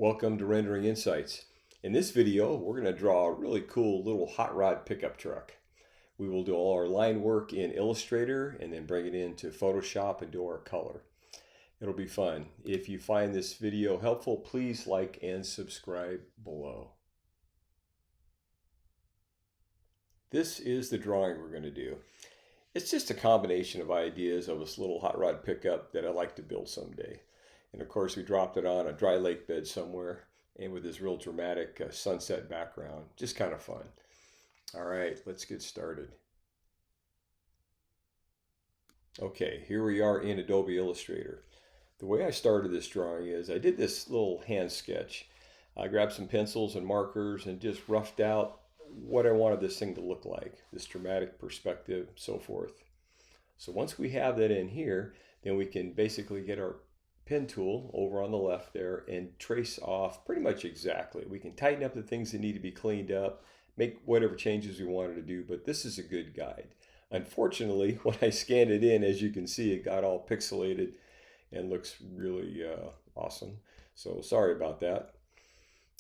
Welcome to Rendering Insights. In this video, we're going to draw a really cool little hot rod pickup truck. We will do all our line work in Illustrator and then bring it into Photoshop and do our color. It'll be fun. If you find this video helpful, please like and subscribe below. This is the drawing we're going to do. It's just a combination of ideas of this little hot rod pickup that I'd like to build someday. And of course, we dropped it on a dry lake bed somewhere and with this real dramatic sunset background. Just kind of fun. All right, let's get started. Okay, here we are in Adobe Illustrator. The way I started this drawing is I did this little hand sketch. I grabbed some pencils and markers and just roughed out what I wanted this thing to look like, this dramatic perspective, so forth. So once we have that in here, then we can basically get our pen tool over on the left there and trace off pretty much exactly. We can tighten up the things that need to be cleaned up, make whatever changes we wanted to do, but this is a good guide. Unfortunately, when I scanned it in, as you can see, it got all pixelated and looks really awesome. So sorry about that.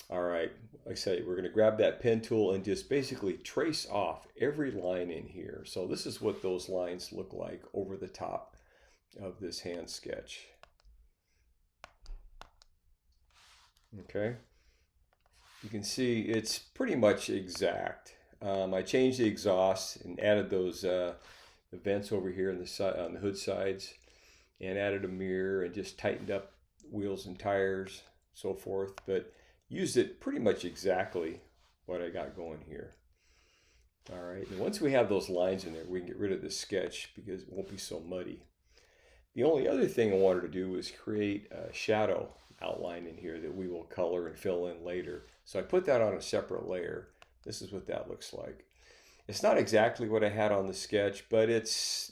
All right, like I say, we're going to grab that pen tool and just basically trace off every line in here. So this is what those lines look like over the top of this hand sketch. Okay, you can see it's pretty much exact. I changed the exhaust and added those the vents over here on the hood sides, and added a mirror and just tightened up wheels and tires, so forth. But used it pretty much exactly what I got going here. All right, and once we have those lines in there, we can get rid of the sketch because it won't be so muddy. The only other thing I wanted to do was create a shadow outline in here that we will color and fill in later. So I put that on a separate layer. This is what that looks like. It's not exactly what I had on the sketch, but it's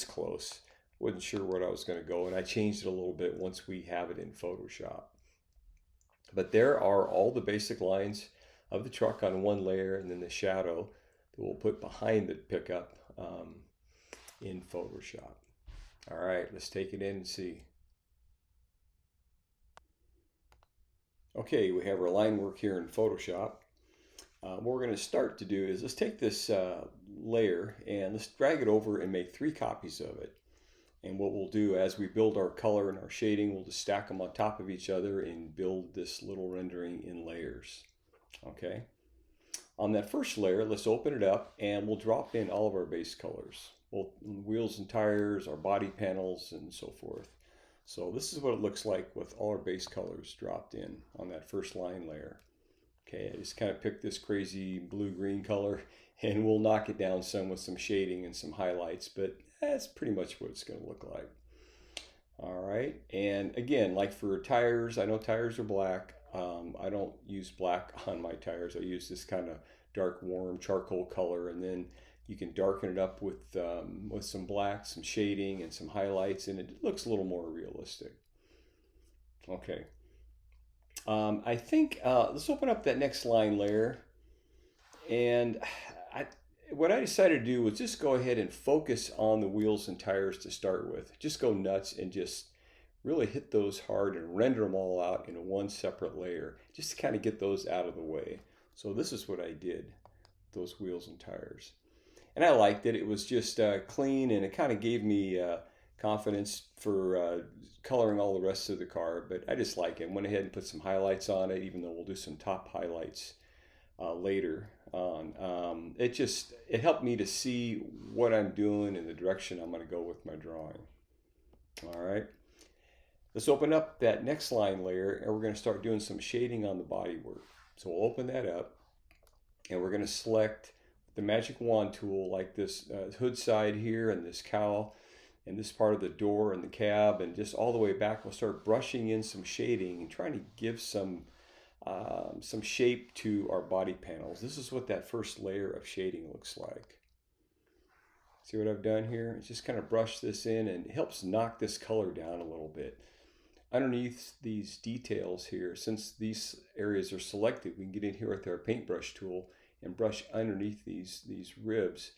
close. Wasn't sure where I was going to go, and I changed it a little bit once we have it in Photoshop. But there are all the basic lines of the truck on one layer, and then the shadow that we'll put behind the pickup in Photoshop. All right, let's take it in and see. Okay, we have our line work here in Photoshop. What we're going to start to do is let's take this layer and let's drag it over and make 3 copies of it. And what we'll do as we build our color and our shading, we'll just stack them on top of each other and build this little rendering in layers. Okay. On that first layer, let's open it up and we'll drop in all of our base colors, both wheels and tires, our body panels, and so forth. So this is what it looks like with all our base colors dropped in on that first line layer. Okay, I just kind of picked this crazy blue-green color and we'll knock it down some with some shading and some highlights, but that's pretty much what it's going to look like. All right, and again, like for tires, I know tires are black. I don't use black on my tires. I use this kind of dark, warm charcoal color, and then you can darken it up with some black, some shading, and some highlights, and it looks a little more realistic. Okay. I think let's open up that next line layer, and what I decided to do was just go ahead and focus on the wheels and tires to start with. Just go nuts and just really hit those hard and render them all out in one separate layer, just to kind of get those out of the way. So this is what I did, those wheels and tires. And I liked it. It was just clean, and it kind of gave me confidence for coloring all the rest of the car. But I just like it. Went ahead and put some highlights on it, even though we'll do some top highlights later on. It helped me to see what I'm doing and the direction I'm going to go with my drawing. All right. Let's open up that next line layer, and we're going to start doing some shading on the bodywork. So we'll open that up, and we're going to select the magic wand tool, like this hood side here and this cowl and this part of the door and the cab, and just all the way back. We'll start brushing in some shading and trying to give some shape to our body panels. This is what that first layer of shading looks like. See what I've done here? It's just kind of brush this in, and it helps knock this color down a little bit. Underneath these details here, since these areas are selected, we can get in here with our paintbrush tool and brush underneath these ribs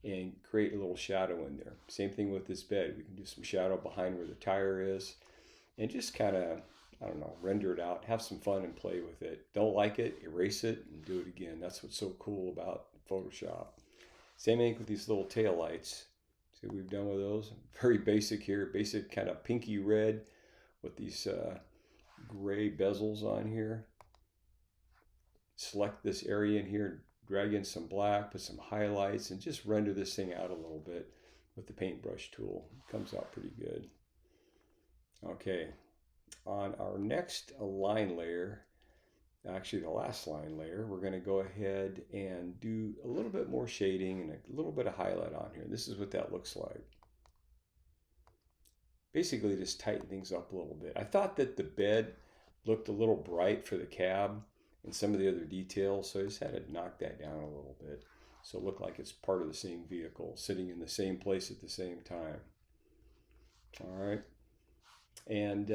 and create a little shadow in there. Same thing with this bed. We can do some shadow behind where the tire is, and just kind of I don't know, render it out, have some fun and play with it. Don't like it, erase it and do it again. That's what's so cool about Photoshop. Same thing with these little tail lights. See what we've done with those? Very basic here, basic kind of pinky red with these gray bezels on here. Select this area in here, drag in some black, put some highlights, and just render this thing out a little bit with the paintbrush tool. It comes out pretty good. Okay, on our next line layer, actually the last line layer, we're going to go ahead and do a little bit more shading and a little bit of highlight on here. This is what that looks like. Basically just tighten things up a little bit. I thought that the bed looked a little bright for the cab and some of the other details, so I just had to knock that down a little bit so it looked like it's part of the same vehicle, sitting in the same place at the same time. All right. And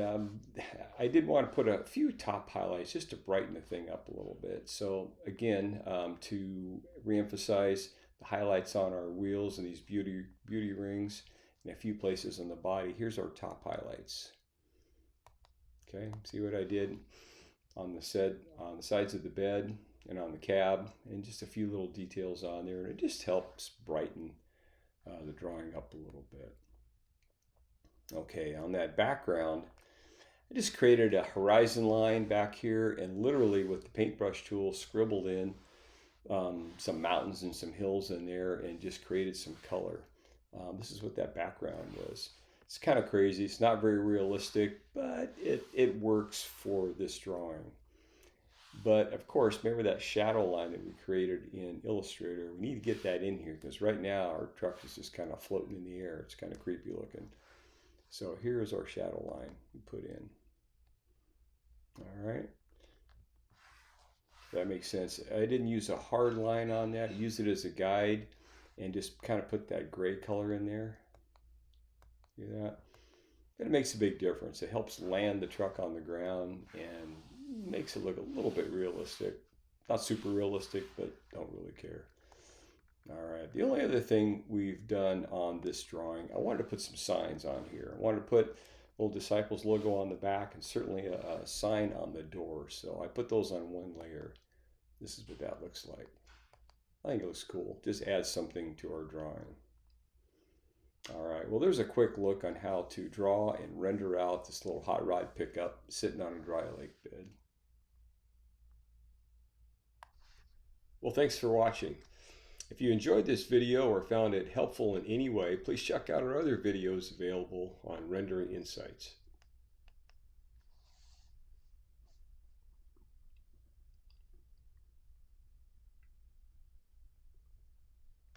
I did want to put a few top highlights just to brighten the thing up a little bit. So again, to reemphasize the highlights on our wheels and these beauty rings and a few places on the body, here's our top highlights. Okay, see what I did on the sides of the bed and on the cab, and just a few little details on there, and it just helps brighten the drawing up a little bit. Okay, on that background, I just created a horizon line back here and literally with the paintbrush tool scribbled in some mountains and some hills in there and just created some color. This is what that background was. It's kind of crazy. It's not very realistic, but it works for this drawing. But of course, remember that shadow line that we created in Illustrator? We need to get that in here because right now our truck is just kind of floating in the air. It's kind of creepy looking. So here's our shadow line we put in. All right. That makes sense. I didn't use a hard line on that. I used it as a guide and just kind of put that gray color in there. See that? But it makes a big difference. It helps land the truck on the ground and makes it look a little bit realistic. Not super realistic, but don't really care. All right, the only other thing we've done on this drawing, I wanted to put some signs on here. I wanted to put little Disciples logo on the back and certainly a sign on the door. So I put those on one layer. This is what that looks like. I think it looks cool. Just adds something to our drawing. All right, well, there's a quick look on how to draw and render out this little hot rod pickup sitting on a dry lake bed. Well, thanks for watching. If you enjoyed this video or found it helpful in any way, please check out our other videos available on Rendering Insights.